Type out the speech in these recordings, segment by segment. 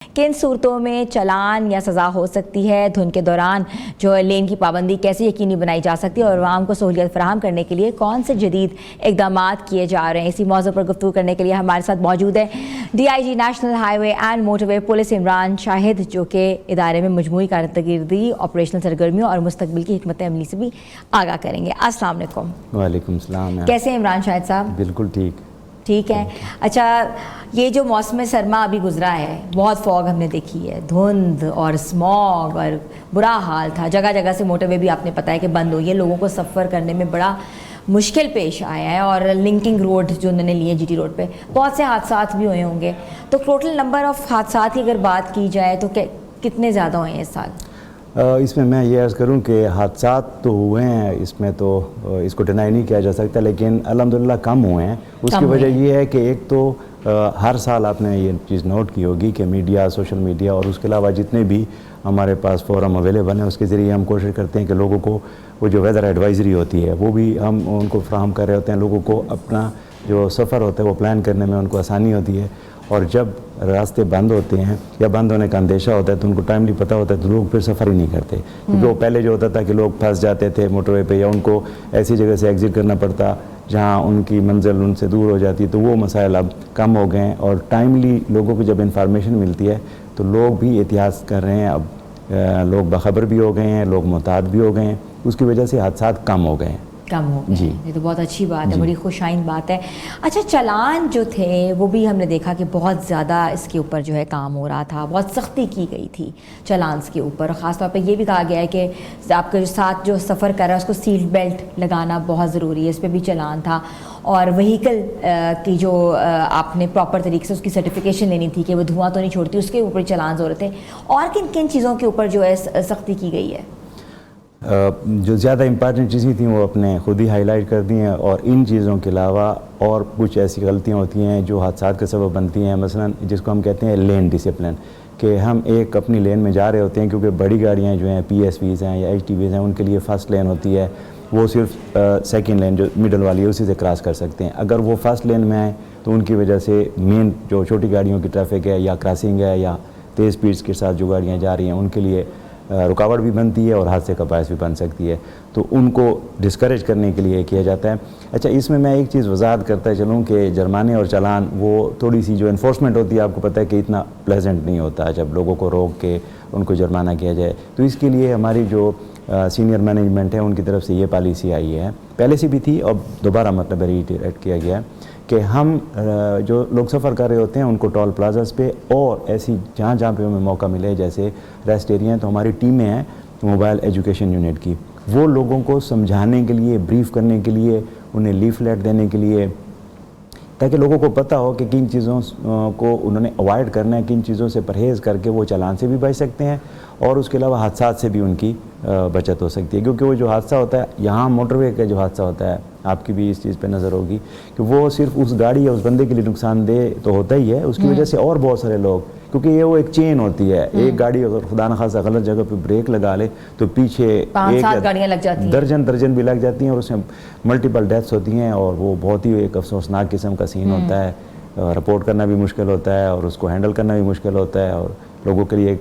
کن صورتوں میں چلان یا سزا ہو سکتی ہے؟ دھند کے دوران جو لین کی پابندی کیسے یقینی بنائی جا سکتی ہے اور عوام کو سہولیت فراہم کرنے کے لیے کون سے جدید اقدامات کیے جا رہے ہیں؟ اسی موضوع پر گفتگو کرنے کے لیے ہمارے ساتھ موجود ہے D I G national highway and motorway police Imran Shahid, جو کہ ادارے میں مجموعی کارکردگی، آپریشنل سرگرمیوں اور مستقبل کی حکمت عملی سے بھی آگاہ کریں گے۔ السلام علیکم۔ وعلیکم السلام۔ کیسے ہیں عمران شاہد صاحب؟ بالکل ٹھیک ہے۔ اچھا، یہ جو موسم سرما ابھی گزرا ہے، بہت فوگ ہم نے دیکھی ہے، دھند اور اسموگ اور برا حال تھا، جگہ جگہ سے موٹر وے بھی آپ نے پتہ ہے کہ بند ہوئی ہے، لوگوں کو سفر کرنے میں بڑا مشکل پیش آیا ہے، اور لنکنگ روڈ جو انہوں نے لیے جی ٹی روڈ پہ بہت سے حادثات بھی ہوئے ہوں گے، تو ٹوٹل نمبر آف حادثات کی اگر بات کی جائے تو کتنے زیادہ ہوئے ہیں اس سال؟ اس میں یہ عرض کروں کہ حادثات تو ہوئے ہیں، اس میں تو اس کو ڈینائی نہیں کیا جا سکتا، لیکن الحمدللہ کم ہوئے ہیں۔ اس کی وجہ یہ ہے کہ ایک تو ہر سال آپ نے یہ چیز نوٹ کی ہوگی کہ میڈیا، سوشل میڈیا اور اس کے علاوہ جتنے بھی ہمارے پاس فورم اویلیبل ہیں، اس کے ذریعے ہم کوشش کرتے ہیں کہ لوگوں کو وہ جو ویدر ایڈوائزری ہوتی ہے وہ بھی ہم ان کو فراہم کر رہے ہوتے ہیں، لوگوں کو اپنا جو سفر ہوتا ہے وہ پلان کرنے میں ان کو آسانی ہوتی ہے، اور جب راستے بند ہوتے ہیں یا بند ہونے کا اندیشہ ہوتا ہے تو ان کو ٹائملی پتہ ہوتا ہے تو لوگ پھر سفر ہی نہیں کرتے، کیونکہ وہ پہلے جو ہوتا تھا کہ لوگ پھنس جاتے تھے موٹر وے پہ، یا ان کو ایسی جگہ سے ایگزٹ کرنا پڑتا جہاں ان کی منزل ان سے دور ہو جاتی، تو وہ مسائل اب کم ہو گئے ہیں، اور ٹائملی لوگوں کو جب انفارمیشن ملتی ہے تو لوگ بھی احتیاط کر رہے ہیں، اب لوگ باخبر بھی ہو گئے ہیں، لوگ محتاط بھی ہو گئے ہیں، اس کی وجہ سے حادثات کم ہو گئے ہیں۔ کم ہو گئے، یہ تو بہت اچھی بات ہے، بڑی خوش آئند بات ہے۔ اچھا، چلان جو تھے وہ بھی ہم نے دیکھا کہ بہت زیادہ اس کے اوپر جو ہے کام ہو رہا تھا، بہت سختی کی گئی تھی چلانس کے اوپر، خاص طور پہ یہ بھی کہا گیا ہے کہ آپ کے ساتھ جو سفر کر رہا ہے اس کو سیٹ بیلٹ لگانا بہت ضروری ہے، اس پہ بھی چلان تھا، اور وہیکل کی جو آپ نے پراپر طریقے سے اس کی سرٹیفکیشن لینی تھی کہ وہ دھواں تو نہیں چھوڑتی، اس کے اوپر چلان ہو رہے تھے۔ اور کن کن چیزوں کے اوپر جو ہے سختی کی گئی ہے؟ جو زیادہ امپارٹنٹ چیزیں تھیں وہ اپنے خود ہی ہائی لائٹ کر دی ہیں، اور ان چیزوں کے علاوہ اور کچھ ایسی غلطیاں ہوتی ہیں جو حادثات کا سبب بنتی ہیں، مثلا جس کو ہم کہتے ہیں لین ڈسپلن، کہ ہم ایک اپنی لین میں جا رہے ہوتے ہیں، کیونکہ بڑی گاڑیاں جو ہیں پی ایس ویز ہیں یا ایچ ٹی ویز ہیں، ان کے لیے فرسٹ لین ہوتی ہے، وہ صرف سیکنڈ لین جو مڈل والی ہے اسی سے کراس کر سکتے ہیں۔ اگر وہ فرسٹ لین میں آئیں تو ان کی وجہ سے مین جو چھوٹی گاڑیوں کی ٹریفک ہے یا کراسنگ ہے یا تیز سپیڈز کے ساتھ جو گاڑیاں جا رہی ہیں ان کے لیے رکاوٹ بھی بنتی ہے اور حادثے کا باعث بھی بن سکتی ہے، تو ان کو ڈسکریج کرنے کے لیے کیا جاتا ہے۔ اچھا، اس میں ایک چیز وضاحت کرتا چلوں کہ جرمانے اور چلان وہ تھوڑی سی جو انفورسمنٹ ہوتی ہے، آپ کو پتہ ہے کہ اتنا پلیزنٹ نہیں ہوتا جب لوگوں کو روک کے ان کو جرمانہ کیا جائے، تو اس کے لیے ہماری جو سینئر مینجمنٹ ہے ان کی طرف سے یہ پالیسی آئی ہے، پہلے سے بھی تھی، اب دوبارہ مطلب ریٹریٹ کیا گیا ہے کہ ہم جو لوگ سفر کر رہے ہوتے ہیں ان کو ٹول پلازاز پہ اور ایسی جہاں پہ ہمیں موقع ملے، جیسے ریسٹ ایریا ہیں، تو ہماری ٹیمیں ہیں موبائل ایجوکیشن یونٹ کی، وہ لوگوں کو سمجھانے کے لیے، بریف کرنے کے لیے، انہیں لیفلیٹ دینے کے لیے، تاکہ لوگوں کو پتہ ہو کہ کن چیزوں کو انہوں نے اوائڈ کرنا ہے، کن چیزوں سے پرہیز کر کے وہ چلان سے بھی بچ سکتے ہیں، اور اس کے علاوہ حادثات سے بھی ان کی بچت ہو سکتی ہے، کیونکہ وہ جو حادثہ ہوتا ہے یہاں موٹر وے کا جو حادثہ ہوتا ہے، آپ کی بھی اس چیز پہ نظر ہوگی کہ وہ صرف اس گاڑی یا اس بندے کے لیے نقصان دہ تو ہوتا ہی ہے، اس کی وجہ سے اور بہت سارے لوگ، کیونکہ یہ وہ ایک چین ہوتی ہے، ایک گاڑی اگر خدا نخواستہ غلط جگہ پہ بریک لگا لے تو پیچھے 5-7 گاڑیاں لگ جاتی ہیں، درجن بھی لگ جاتی ہیں، اور اس میں ملٹیپل ڈیتھس ہوتی ہیں، اور وہ بہت ہی ایک افسوسناک قسم کا سین ہوتا ہے، رپورٹ کرنا بھی مشکل ہوتا ہے اور اس کو ہینڈل کرنا بھی مشکل ہوتا ہے، اور لوگوں کے لیے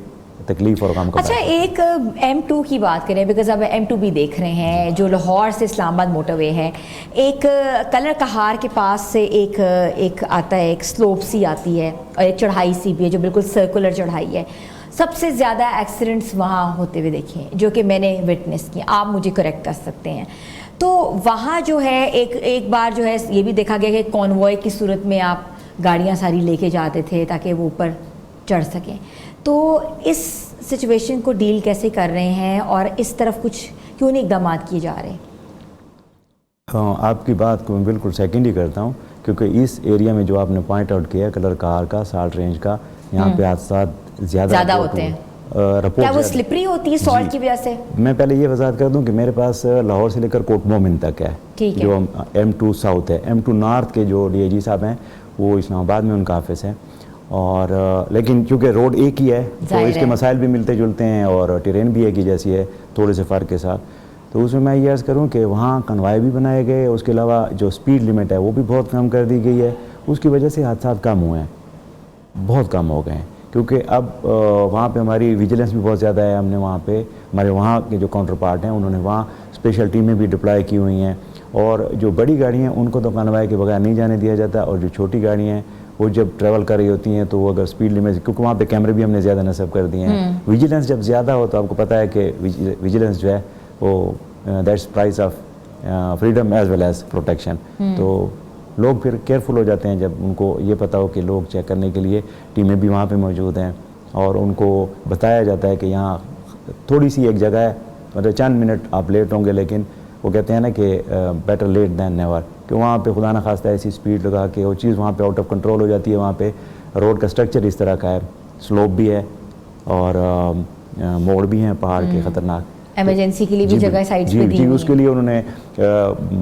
تکلیف اور غم کا۔ اچھا، ایک M2 کی بات کریں، بیکاز اب M2 بھی دیکھ رہے ہیں جو لاہور سے اسلام آباد موٹر وے ہے، ایک کلر کہار کے پاس سے ایک آتا ہے، ایک سلوپ سی آتی ہے اور ایک چڑھائی سی بھی ہے جو بالکل سرکولر چڑھائی ہے، سب سے زیادہ ایکسیڈنٹس وہاں ہوتے ہوئے دیکھے ہیں جو کہ میں نے وٹنس کی، آپ مجھے کریکٹ کر سکتے ہیں، تو وہاں جو ہے ایک بار جو ہے یہ بھی دیکھا گیا کہ کانوائے کی صورت میں آپ گاڑیاں ساری لے کے جاتے تھے تاکہ وہ اوپر چڑھ سکیں، تو اس سچویشن کو ڈیل کیسے کر رہے ہیں اور اس طرف کچھ کیوں نہیں اقدامات کیے جا رہے؟ آپ کی بات کو میں بالکل سیکنڈ ہی کرتا ہوں، کیونکہ اس ایریا میں جو آپ نے پوائنٹ آؤٹ کیا کلر کار کا، سالٹ رینج کا، یہاں پہ حادثات زیادہ ہوتے ہیں۔ کیا وہ سلپری ہوتی ہے سالٹ کی وجہ سے؟ میں پہلے یہ وضاحت کر دوں کہ میرے پاس لاہور سے لے کر کوٹ مومن تک ہے جو M2 ساؤتھ ہے، M2 نارتھ کے جو ڈی آئی جی صاحب ہیں وہ اسلام آباد میں ان کا آفس ہے، اور لیکن چونکہ روڈ ایک ہی ہے تو اس کے مسائل بھی ملتے جلتے ہیں اور ٹرین بھی ایک ہی جیسی ہے تھوڑے سے فرق کے ساتھ، تو اس میں یہ عرض کروں کہ وہاں کنوائے بھی بنائے گئے، اس کے علاوہ جو سپیڈ لیمٹ ہے وہ بھی بہت کم کر دی گئی ہے، اس کی وجہ سے حادثات کم ہوئے ہیں، بہت کم ہو گئے ہیں، کیونکہ اب وہاں پہ ہماری ویجیلنس بھی بہت زیادہ ہے. ہم نے وہاں پہ ہمارے وہاں کے جو کاؤنٹر پارٹ ہیں انہوں نے وہاں اسپیشل ٹیمیں بھی ڈپلائی کی ہوئی ہیں, اور جو بڑی گاڑیاں ہیں ان کو تو کانوائی کے بغیر نہیں جانے دیا جاتا, اور جو چھوٹی گاڑیاں ہیں وہ جب ٹریول کر رہی ہوتی ہیں تو وہ اگر اسپیڈ لمٹ, کیونکہ وہاں پہ کیمرے بھی ہم نے زیادہ نصب کر دیے ہیں, ویجیلنس جب زیادہ ہو تو آپ کو پتہ ہے کہ ویجیلنس جو ہے وہ that's price of freedom as well as protection. تو لوگ پھر کیئرفل ہو جاتے ہیں جب ان کو یہ پتہ ہو کہ لوگ چیک کرنے کے لیے ٹیمیں بھی وہاں پہ موجود ہیں, اور ان کو بتایا جاتا ہے کہ یہاں تھوڑی سی ایک جگہ ہے, مطلب چند منٹ آپ لیٹ ہوں گے, لیکن وہ کہتے ہیں نا کہ بیٹر لیٹ دین نیور, کہ وہاں پہ خدا نہ خواستہ ایسی سپیڈ لگا کہ وہ چیز وہاں پہ آؤٹ آف کنٹرول ہو جاتی ہے. وہاں پہ روڈ کا سٹرکچر اس طرح کا ہے, سلوپ بھی ہے اور موڑ بھی ہیں پہاڑ کے خطرناک, ایمرجنسی کے لیے بھی جگہ سائڈس پہ دی جی اس کے لیے انہوں نے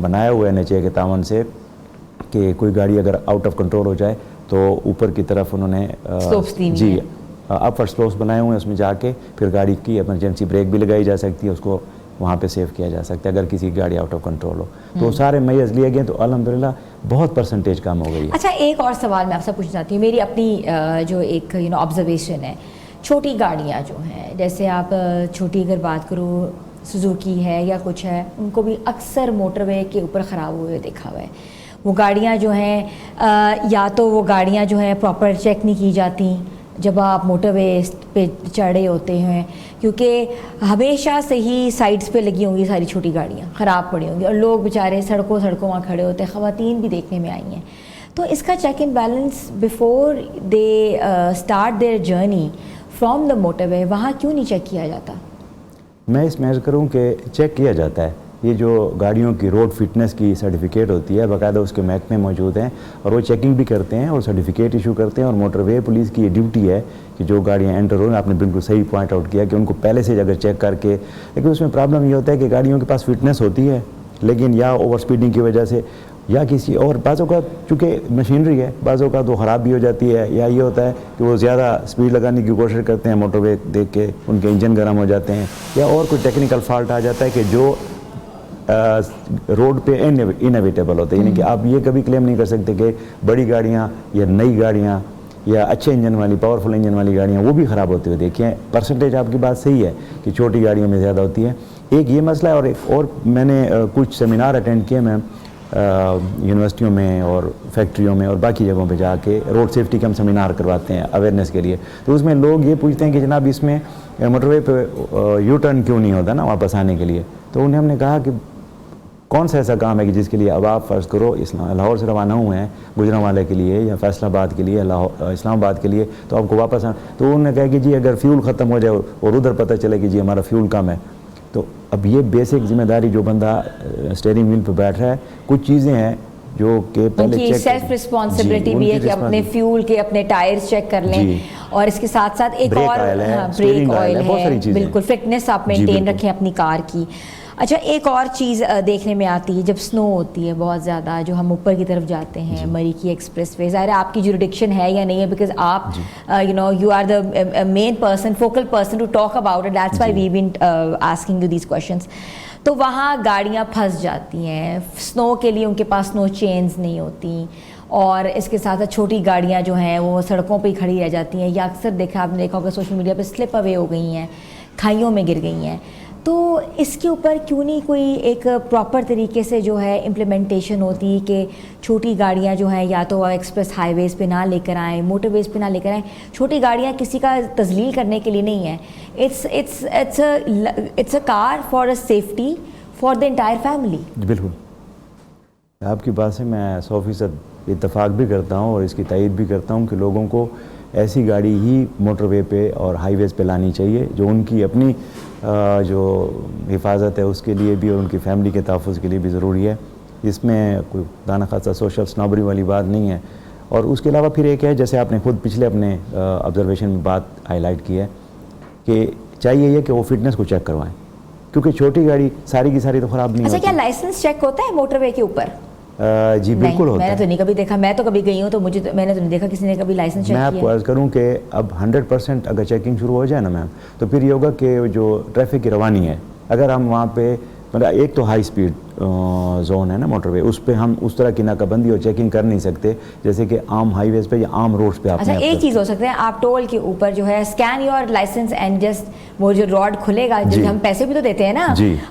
بنایا ہوا ہے NHA کے تعاون سے کہ کوئی گاڑی اگر آؤٹ آف کنٹرول ہو جائے تو اوپر کی طرف انہوں نے جی اپر سلوپس بنائے ہوئے ہیں, اس میں جا کے پھر گاڑی کی ایمرجنسی بریک بھی لگائی جا سکتی ہے, اس کو وہاں پہ سیو کیا جا سکتا ہے اگر کسی گاڑی آؤٹ آف کنٹرول ہو. تو سارے میز لیے گئے تو الحمدللہ بہت پرسنٹیج کم ہو گئی ہے. اچھا ایک اور سوال میں آپ سے پوچھنا چاہتی ہوں, میری اپنی جو ایک آبزرویشن ہے, چھوٹی گاڑیاں جو ہیں جیسے آپ چھوٹی اگر بات کرو سوزوکی ہے یا کچھ ہے, ان کو بھی اکثر موٹر وے کے اوپر خراب ہوئے دیکھا ہوا ہے. وہ گاڑیاں جو ہیں یا تو وہ گاڑیاں جو ہیں پراپر چیک نہیں کی جاتی جب آپ موٹر وے پہ چڑھے ہوتے ہیں, کیونکہ ہمیشہ سے ہی سائڈس پہ لگی ہوں گی ساری چھوٹی گاڑیاں خراب پڑی ہوں گی, اور لوگ بیچارے سڑکوں وہاں کھڑے ہوتے ہیں, خواتین بھی دیکھنے میں آئی ہیں. تو اس کا check and balance before they start their journey from the motorway وہاں کیوں نہیں چیک کیا جاتا؟ میں اس میں عرض کروں کہ چیک کیا جاتا ہے. یہ جو گاڑیوں کی روڈ فٹنس کی سرٹیفکیٹ ہوتی ہے باقاعدہ اس کے محکمے موجود ہیں, اور وہ چیکنگ بھی کرتے ہیں اور سرٹیفکیٹ ایشو کرتے ہیں, اور موٹر وے پولیس کی یہ ڈیوٹی ہے کہ جو گاڑیاں انٹر ہو, آپ نے بالکل صحیح پوائنٹ آؤٹ کیا کہ ان کو پہلے سے اگر چیک کر کے, لیکن اس میں پرابلم یہ ہوتا ہے کہ گاڑیوں کے پاس فٹنس ہوتی ہے لیکن یا اوور سپیڈنگ کی وجہ سے یا کسی اور بعضوں کا چونکہ مشینری ہے بعضوں کا تو خراب بھی ہو جاتی ہے, یا یہ ہوتا ہے کہ وہ زیادہ سپیڈ لگانے کی کوشش کرتے ہیں موٹر وے دیکھ کے, ان کے انجن گرم ہو جاتے ہیں, یا اور کوئی ٹیکنیکل فالٹ آ جاتا ہے کہ جو روڈ پہ انیویٹیبل ہوتے ہیں. یعنی کہ آپ یہ کبھی کلیم نہیں کر سکتے کہ بڑی گاڑیاں یا نئی گاڑیاں یا اچھے انجن والی پاورفل انجن والی گاڑیاں وہ بھی خراب ہوتے ہوئے دیکھیں. پرسنٹیج آپ کی بات صحیح ہے کہ چھوٹی گاڑیوں میں زیادہ ہوتی ہے. ایک یہ مسئلہ ہے, اور ایک اور میں نے کچھ سیمینار اٹینڈ کیے میں یونیورسٹیوں میں اور فیکٹریوں میں اور باقی جگہوں پہ جا کے, روڈ سیفٹی کے ہم سیمینار کرواتے ہیں اویئرنیس کے لیے. تو اس میں لوگ یہ پوچھتے ہیں کہ جناب اس میں موٹر وے پہ یو ٹرن کیوں نہیں ہوتا نا واپس آنے کے لیے. تو انہیں ہم نے کہا کہ کون سا ایسا کام ہے کہ جس کے لیے اب آپ فرض کرو لاہور سے روانہ ہوئے ہیں گجرانوالے کے لیے یا فیصل آباد کے لیے اسلام آباد کے لیے, تو آپ کو واپس تو انہوں نے کہا کہ جی اگر فیول ختم ہو جائے اور ادھر پتہ چلے کہ جی ہمارا فیول کم ہے, تو اب یہ بیسک ذمہ داری جو بندہ اسٹیئرنگ وہیل پہ بیٹھ رہا ہے, کچھ چیزیں ہیں جو کہ پہلے چیک سیلف رسپانسبلٹی بھی ہے کہ اپنے فیول کے اپنے ٹائرز چیک کر لیں, اور اس کے ساتھ ساتھ ایک اور بریک آئل ہے, بالکل فٹنس آپ مینٹین رکھیں اپنی کار کی. اچھا ایک اور چیز دیکھنے میں آتی ہے جب سنو ہوتی ہے بہت زیادہ, جو ہم اوپر کی طرف جاتے ہیں مری کی ایکسپریس وے, ظاہر ہے آپ کی جوریڈکشن ہے یا نہیں ہے, بیکاز آپ you are the main person focal person to talk about it, that's why we been asking you these questions. تو وہاں گاڑیاں پھنس جاتی ہیں, سنو کے لیے ان کے پاس سنو چینز نہیں ہوتی, اور اس کے ساتھ چھوٹی گاڑیاں جو ہیں وہ سڑکوں پہ ہی کھڑی رہ جاتی ہیں, یا اکثر آپ نے دیکھا ہوگا سوشل میڈیا پہ سلپ اوے ہو گئی ہیں, کھائیوں میں گر گئی ہیں. تو اس کے اوپر کیوں نہیں کوئی ایک پراپر طریقے سے جو ہے امپلیمنٹیشن ہوتی کہ چھوٹی گاڑیاں جو ہیں یا تو ایکسپریس ہائی ویز پہ نہ لے کر آئیں, موٹر ویز پہ نہ لے کر آئیں. چھوٹی گاڑیاں کسی کا تذلیل کرنے کے لیے نہیں ہیں, it's a car for a safety for the entire family. بالکل آپ کی بات سے میں 100% اتفاق بھی کرتا ہوں اور اس کی تائید بھی کرتا ہوں کہ لوگوں کو ایسی گاڑی ہی موٹر وے پہ اور ہائی ویز پہ لانی چاہیے جو ان کی اپنی جو حفاظت ہے اس کے لیے بھی اور ان کی فیملی کے تحفظ کے لیے بھی ضروری ہے. اس میں کوئی دانہ خاصہ سوشل سنوبری والی بات نہیں ہے. اور اس کے علاوہ پھر ایک ہے, جیسے آپ نے خود پچھلے اپنے آبزرویشن میں بات ہائی لائٹ کی ہے کہ چاہیے یہ کہ وہ فٹنس کو چیک کروائیں, کیونکہ چھوٹی گاڑی ساری کی ساری تو خراب نہیں ہوتی. اچھا کیا لائسنس چیک ہوتا ہے موٹر وے کے اوپر؟ جی بالکل ہوتا ہے. میں نے تو نہیں کبھی دیکھا, میں تو کبھی گئی ہوں تو میں نے تو نہیں دیکھا کسی نے کبھی لائسنس چیک کیا. میں آپ کو عرض کروں کہ اب 100% اگر چیکنگ شروع ہو جائے نا میم, تو پھر یہ ہوگا کہ جو ٹریفک کی روانی ہے, اگر ہم وہاں پہ مطلب ایک تو ہائی اسپیڈ زون ہے نا موٹر وے, اس پہ ہم اس طرح کی ناکہ بندی اور چیکنگ کر نہیں سکتے جیسے کہ عام ہائی ویز پہ یا عام روڈز پہ. اچھا ایک چیز ہو سکتا ہے, آپ ٹول کے اوپر جو ہے scan your license and just وہ جو راڈ کھلے گا, جب ہم پیسے بھی تو دیتے ہیں نا,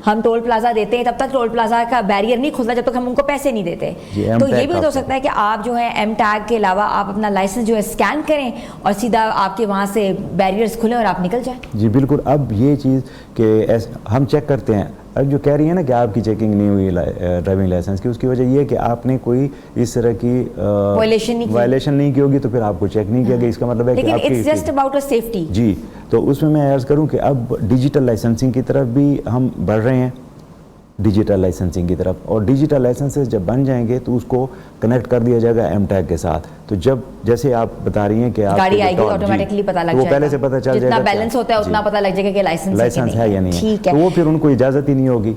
ہم ٹول پلازا دیتے ہیں تب تک ٹول پلازا کا بیریئر نہیں کھلتا جب تک ہم ان کو پیسے نہیں دیتے. تو یہ بھی ہو سکتا ہے کہ آپ جو ہے ایم ٹیگ کے علاوہ آپ اپنا لائسنس جو ہے اسکین کریں اور سیدھا آپ کے وہاں سے بیریئرز کھلیں اور آپ نکل جائیں. جی بالکل. اب یہ چیز کہ ہم چیک کرتے ہیں, اب جو کہہ رہی ہیں نا کہ آپ کی چیکنگ نہیں ہوئی ڈرائیونگ لائسنس کی, اس کی وجہ یہ ہے کہ آپ نے کوئی اس طرح کی وائلیشن نہیں کی ہوگی تو پھر آپ کو چیک نہیں کیا گیا. اس کا مطلب ہے کہ لیکن اٹس جسٹ اباؤٹ سیفٹی. جی, تو اس میں عرض کروں کہ اب ڈیجیٹل لائسنسنگ کی طرف بھی ہم بڑھ رہے ہیں, ڈیجیٹل لائسنسنگ کی طرف, اور ڈیجیٹل لائسنسز جب بن جائیں گے تو اس کو کنیکٹ کر دیا جائے گا ایم ٹیگ کے ساتھ. تو جب جیسے آپ بتا رہی ہیں کہ آپ گاڑی آئے گی آٹومیٹکلی پتہ لگ جائے گا, وہ پہلے سے پتہ چل جائے گا, جتنا بیلنس ہوتا ہے اتنا پتہ لگ جائے گا کہ لائسنس ہے یا نہیں ہے, تو وہ پھر ان کو اجازت ہی نہیں ہوگی,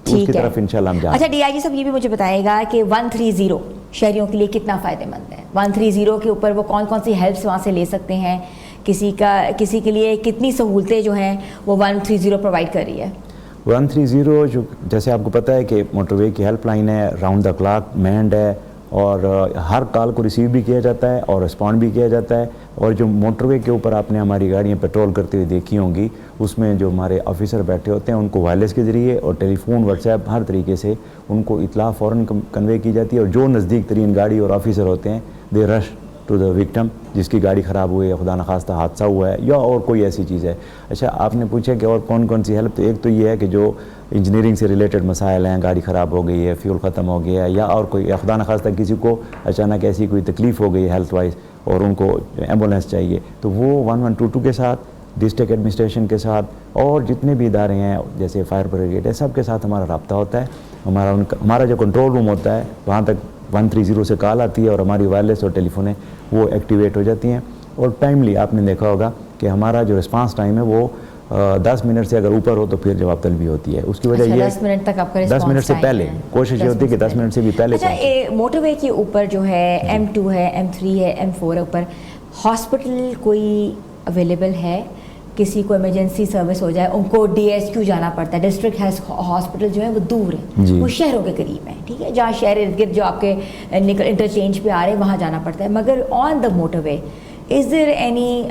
اس کی طرف انشاءاللہ ہم جائیں. اچھا ڈی آئی جی صاحب یہ بھی مجھے بتائے گا کہ 130 شہریوں کے لیے کتنا فائدہ مند ہے؟ 130 کے اوپر وہ کون کون سی ہیلپس وہاں سے لے سکتے ہیں, کسی کے لیے کتنی سہولتیں جو ہیں وہ 130 پرووائڈ کر رہی ہے؟ 130 جو جیسے آپ کو پتہ ہے کہ موٹر وے کی ہیلپ لائن ہے, راؤنڈ دا کلاک مینڈ ہے, اور ہر کال کو ریسیو بھی کیا جاتا ہے اور رسپونڈ بھی کیا جاتا ہے. اور جو موٹر وے کے اوپر آپ نے ہماری گاڑیاں پیٹرول کرتے ہوئے دیکھی ہوں گی, اس میں جو ہمارے آفیسر بیٹھے ہوتے ہیں ان کو وائرلیس کے ذریعے اور ٹیلی فون واٹس ایپ ہر طریقے سے ان کو اطلاع فوراً کنوے کی جاتی ہے, اور جو نزدیک ترین گاڑی اور آفیسر ہوتے ہیں دے رش ٹو دا وکٹم, جس کی گاڑی خراب ہوئی ہے, خدا نخواستہ حادثہ ہوا ہے یا اور کوئی ایسی چیز ہے. اچھا آپ نے پوچھا کہ اور کون کون سی ہیلپ, تو ایک تو یہ ہے کہ جو انجینئرنگ سے ریلیٹڈ مسائل ہیں, گاڑی خراب ہو گئی ہے, فیول ختم ہو گیا ہے, یا اور کوئی خدا نخواستہ کسی کو اچانک ایسی کوئی تکلیف ہو گئی ہے ہیلتھ وائز اور ان کو ایمبولینس چاہیے, تو وہ 1122 کے ساتھ, ڈسٹرکٹ ایڈمنسٹریشن کے ساتھ, اور جتنے بھی ادارے ہیں جیسے فائر بریگیڈ ہے, سب کے ساتھ ہمارا رابطہ ہوتا ہے. ہمارا جو کنٹرول روم ہوتا ہے وہاں تک 130 سے کال آتی ہے اور ہماری وائرلیس اور ٹیلی فونیں وہ ایکٹیویٹ ہو جاتی ہیں, اور ٹائملی آپ نے دیکھا ہوگا کہ ہمارا جو رسپانس ٹائم ہے وہ 10 منٹ سے اگر اوپر ہو تو پھر جواب طلبی ہوتی ہے. اس کی وجہ یہ ہے 10 منٹ تک آپ کا رسپانس 10 منٹ سے پہلے کوشش یہ ہوتی ہے کہ 10 منٹ سے بھی پہلے. اچھا موٹر وے کے اوپر جو ہے M2 ہے, M3 ہے, M4 ہے, اوپر ہاسپٹل کوئی اویلیبل ہے؟ کسی کو ایمرجنسی سروس ہو جائے, ان کو DSQ جانا پڑتا ہے, ڈسٹرکٹ ہاسپٹل جو ہے وہ دور ہے, وہ شہروں کے قریب ہیں, ٹھیک ہے, جہاں شہر ارد گرد جو آپ کے انٹرچینج پہ آ رہے ہیں وہاں جانا پڑتا ہے. مگر on the motorway is there any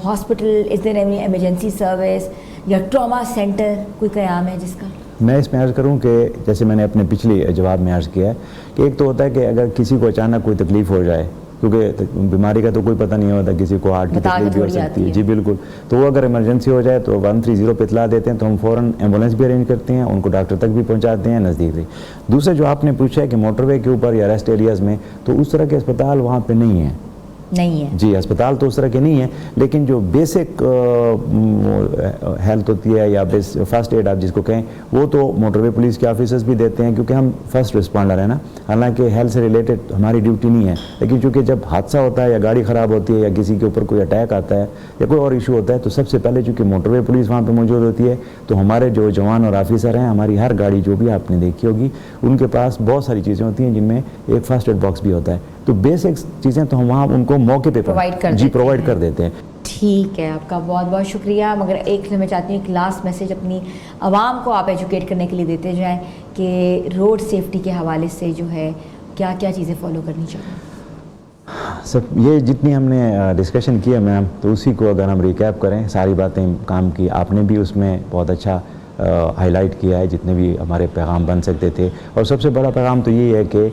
hospital, is there any emergency service یا ٹراما سینٹر کوئی قیام ہے جس کا؟ میں اس میں عرض کروں کہ جیسے میں نے اپنے پچھلی جواب میں عرض کیا ہے کہ ایک تو ہوتا ہے کہ اگر کسی کو اچانک کوئی تکلیف ہو جائے, کیونکہ بیماری کا تو کوئی پتہ نہیں ہوتا, کسی کو ہارٹ کی تکلیف بھی ہو سکتی ہے. جی بالکل, تو وہ اگر ایمرجنسی ہو جائے تو 130 پہ اطلاع دیتے ہیں, تو ہم فوراً ایمبولینس بھی ارینج کرتے ہیں, ان کو ڈاکٹر تک بھی پہنچاتے ہیں نزدیک سے. دوسرا جو آپ نے پوچھا ہے کہ موٹر وے کے اوپر یا ریسٹ ایریاز میں, تو اس طرح کے اسپتال وہاں پہ نہیں ہیں. جی اسپتال تو اس طرح کے نہیں ہیں, لیکن جو بیسک ہیلتھ ہوتی ہے یا فرسٹ ایڈ آپ جس کو کہیں, وہ تو موٹر وے پولیس کے آفیسرز بھی دیتے ہیں, کیونکہ ہم فرسٹ رسپونڈر ہیں نا. حالانکہ ہیلتھ سے ریلیٹڈ ہماری ڈیوٹی نہیں ہے, لیکن چونکہ جب حادثہ ہوتا ہے یا گاڑی خراب ہوتی ہے یا کسی کے اوپر کوئی اٹیک آتا ہے یا کوئی اور ایشو ہوتا ہے, تو سب سے پہلے چونکہ موٹر وے پولیس وہاں پہ موجود ہوتی ہے, تو ہمارے جو جوان اور آفیسر ہیں, ہماری ہر گاڑی جو بھی آپ نے دیکھی ہوگی ان کے پاس بہت ساری چیزیں ہوتی ہیں جن میں ایک فرسٹ ایڈ باکس بھی ہوتا ہے. تو بیسک چیزیں تو ہم وہاں ان کو موقع پہ پرووائڈ کر دیتے ہیں. ٹھیک ہے, آپ کا بہت بہت شکریہ. مگر ایک میں چاہتی ہوں ایک لاسٹ میسیج اپنی عوام کو آپ ایجوکیٹ کرنے کے لیے دیتے جائیں کہ روڈ سیفٹی کے حوالے سے جو ہے کیا کیا چیزیں فالو کرنی چاہیے. سب یہ جتنی ہم نے ڈسکشن کی ہے میم, تو اسی کو اگر ہم ریکیپ کریں, ساری باتیں کام کی, آپ نے بھی اس میں بہت اچھا ہائی لائٹ کیا ہے جتنے بھی ہمارے پیغام بن سکتے تھے. اور سب سے بڑا پیغام تو یہ ہے کہ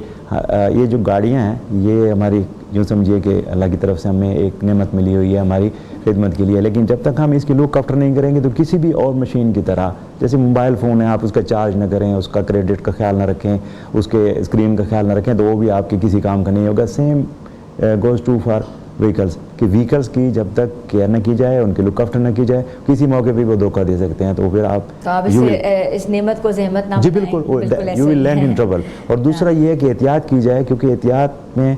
یہ جو گاڑیاں ہیں یہ ہماری یوں سمجھیے کہ اللہ کی طرف سے ہمیں ایک نعمت ملی ہوئی ہے ہماری خدمت کے لیے, لیکن جب تک ہم اس کی لک آفٹر نہیں کریں گے تو کسی بھی اور مشین کی طرح, جیسے موبائل فون ہے, آپ اس کا چارج نہ کریں, اس کا کریڈٹ کا خیال نہ رکھیں, اس کے اسکرین کا خیال نہ رکھیں, تو وہ بھی آپ کے کسی کام کا نہیں ہوگا. Same goes to for vehicles, کہ وہیکلس کی جب تک کیئر نہ کی جائے, ان کی لک آفٹر نہ کی جائے, کسی موقع پہ وہ دھوکہ دے سکتے ہیں, تو پھر آپ اس نعمت کو زحمت نہ. جی بالکل, you will land in trouble. اور دوسرا یہ ہے کہ احتیاط کی جائے, کیونکہ احتیاط میں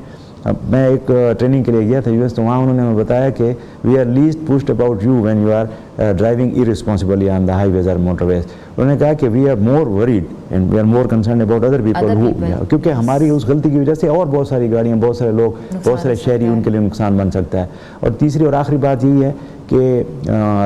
ایک ٹریننگ کے لیے گیا تھا US, تو وہاں انہوں نے ہمیں بتایا کہ we are least fussed about you when you are driving irresponsibly on the highways اور موٹر ویز. انہوں نے کہا کہ we are more worried and we are more concerned about other people, کیونکہ ہماری اس غلطی کی وجہ سے اور بہت ساری گاڑیاں, بہت سارے لوگ, بہت سارے شہری, ان کے لیے نقصان بن سکتا ہے. اور تیسری اور آخری بات یہی ہے کہ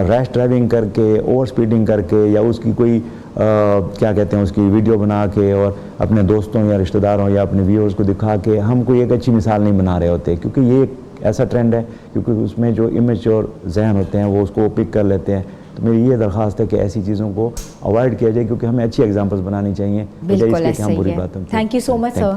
ریش ڈرائیونگ کر کے, اوور اسپیڈنگ کر کے, یا اس کی کوئی کیا کہتے ہیں اس کی ویڈیو بنا کے اور اپنے دوستوں یا رشتہ داروں یا اپنے ویورز کو دکھا کے ہم کوئی ایک اچھی مثال نہیں بنا رہے ہوتے، کیونکہ یہ ایک ایسا ٹرینڈ ہے کیونکہ اس میں جو امیچور ذہن ہوتے ہیں وہ اس کو پک کر لیتے ہیں. تو میری یہ درخواست ہے کہ ایسی چیزوں کو اوائڈ کیا جائے، کیونکہ ہمیں اچھی ایگزامپلس بنانی چاہیے، بالکل اس کے کہ ہم ایسا بری ہی ہے. باتوں thank you so much sir.